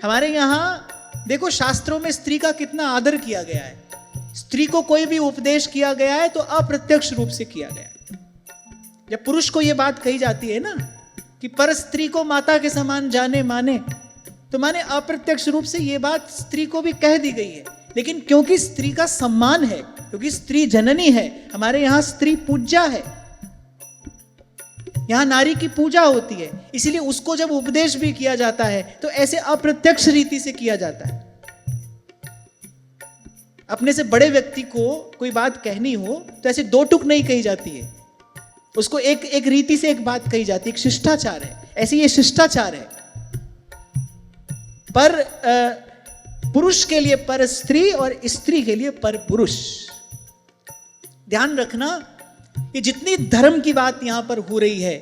हमारे यहाँ देखो शास्त्रों में स्त्री का कितना आदर किया गया है। स्त्री को कोई भी उपदेश किया गया है तो अप्रत्यक्ष रूप से किया गया है। जब पुरुष को यह बात कही जाती है ना कि पर स्त्री को माता के समान जाने माने, तो माने अप्रत्यक्ष रूप से यह बात स्त्री को भी कह दी गई है। लेकिन क्योंकि स्त्री का सम्मान है, क्योंकि स्त्री जननी है, हमारे यहां स्त्री पूज्या है, यहां नारी की पूजा होती है, इसीलिए उसको जब उपदेश भी किया जाता है तो ऐसे अप्रत्यक्ष रीति से किया जाता है। अपने से बड़े व्यक्ति को कोई बात कहनी हो तो ऐसे दो टुक नहीं कही जाती है, उसको एक एक रीति से एक बात कही जाती है, एक शिष्टाचार है। ऐसे ये शिष्टाचार है। पर पुरुष के लिए पर स्त्री और स्त्री के लिए पर पुरुष। ध्यान रखना, ये जितनी धर्म की बात यहां पर हो रही है,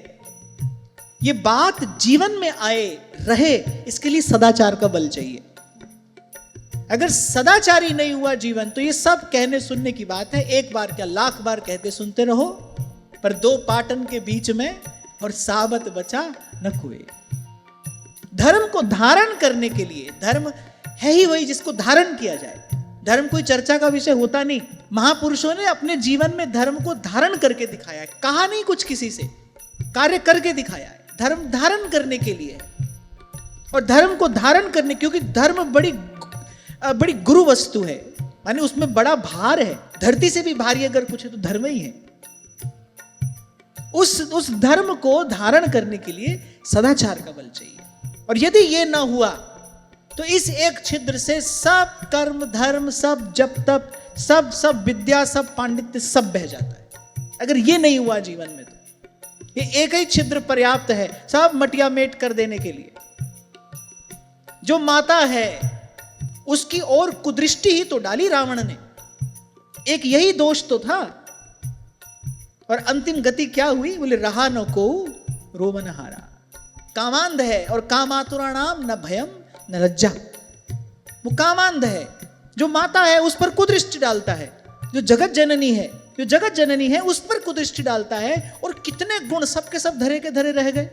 ये बात जीवन में आए रहे, इसके लिए सदाचार का बल चाहिए। अगर सदाचारी नहीं हुआ जीवन तो ये सब कहने सुनने की बात है। एक बार क्या लाख बार कहते सुनते रहो, पर दो पाटन के बीच में और साबत बचा न कुए। धर्म को धारण करने के लिए, धर्म है ही वही जिसको धारण किया जाए। धर्म कोई चर्चा का विषय होता नहीं। महापुरुषों ने अपने जीवन में धर्म को धारण करके दिखाया है, कहा नहीं कुछ किसी से, कार्य करके दिखाया है। धर्म धारण करने के लिए, और धर्म को धारण करने, क्योंकि धर्म बड़ी गुरु वस्तु है, माने उसमें बड़ा भार है। धरती से भी भारी अगर कुछ है तो धर्म ही है। उस धर्म को धारण करने के लिए सदाचार का बल चाहिए। और यदि ये ना हुआ तो इस एक छिद्र से सब कर्म धर्म, सब जप तप, सब विद्या, सब पांडित्य सब बह जाता है। अगर ये नहीं हुआ जीवन में तो ये एक ही छिद्र पर्याप्त है सब मटिया मेट कर देने के लिए। जो माता है उसकी ओर कुदृष्टि ही तो डाली रावण ने, एक यही दोष तो था। और अंतिम गति क्या हुई? बोले रहा न को रोमन हारा। कामांध है और कामातुरा नाम न भयम न लज्जा। वो कामांध है, जो माता है उस पर कुदृष्टि डालता है। जो जगत जननी है उस पर कुदृष्टि डालता है। और कितने गुण सबके सब धरे के धरे रह गए।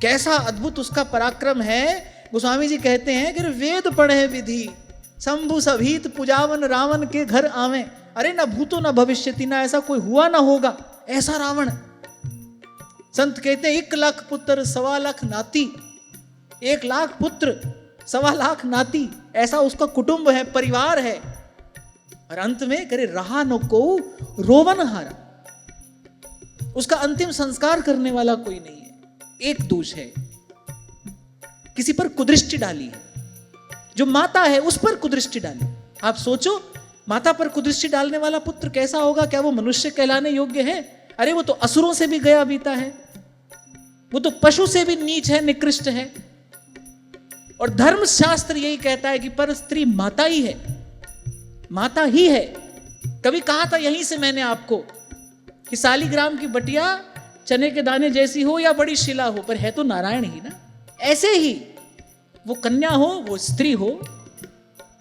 कैसा अद्भुत उसका पराक्रम है। गोस्वामी जी कहते हैं कि वेद पढ़े विधि शंभु सभीत पूजावन रावण के घर आवे। अरे न भूतो न भविष्यति, ना ऐसा कोई हुआ ना होगा ऐसा रावण। संत कहते हैं 1 लाख पुत्र 1.25 लाख नाती, 1 लाख पुत्र 1.25 लाख नाती, ऐसा उसका कुटुंब है, परिवार है। और अंत में करे रहा न को रोवन हारा। उसका अंतिम संस्कार करने वाला कोई नहीं है। एक दोष है, किसी पर कुदृष्टि डाली है। जो माता है उस पर कुदृष्टि डाली। आप सोचो, माता पर कुदृष्टि डालने वाला पुत्र कैसा होगा? क्या वो मनुष्य कहलाने योग्य है? अरे वो तो असुरों से भी गया बीता है, वो तो पशु से भी नीच है, निकृष्ट है। और धर्मशास्त्र यही कहता है कि पर स्त्री माता ही है, माता ही है। कभी कहा था यहीं से मैंने आपको कि सालीग्राम की बटिया चने के दाने जैसी हो या बड़ी शिला हो, पर है तो नारायण ही ना। ऐसे ही वो कन्या हो, वो स्त्री हो,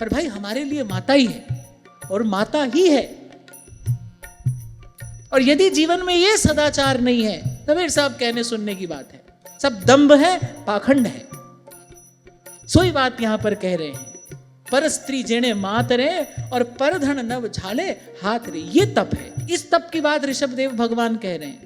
पर भाई हमारे लिए माता ही है और माता ही है। और यदि जीवन में ये सदाचार नहीं है, कबीर साहब कहने सुनने की बात है, सब दंभ है, पाखंड है। सोई बात यहां पर कह रहे हैं, पर स्त्री जेणे मात रे और पर धन नव झाले हाथ रे। ये तप है। इस तप की बात ऋषभदेव भगवान कह रहे हैं।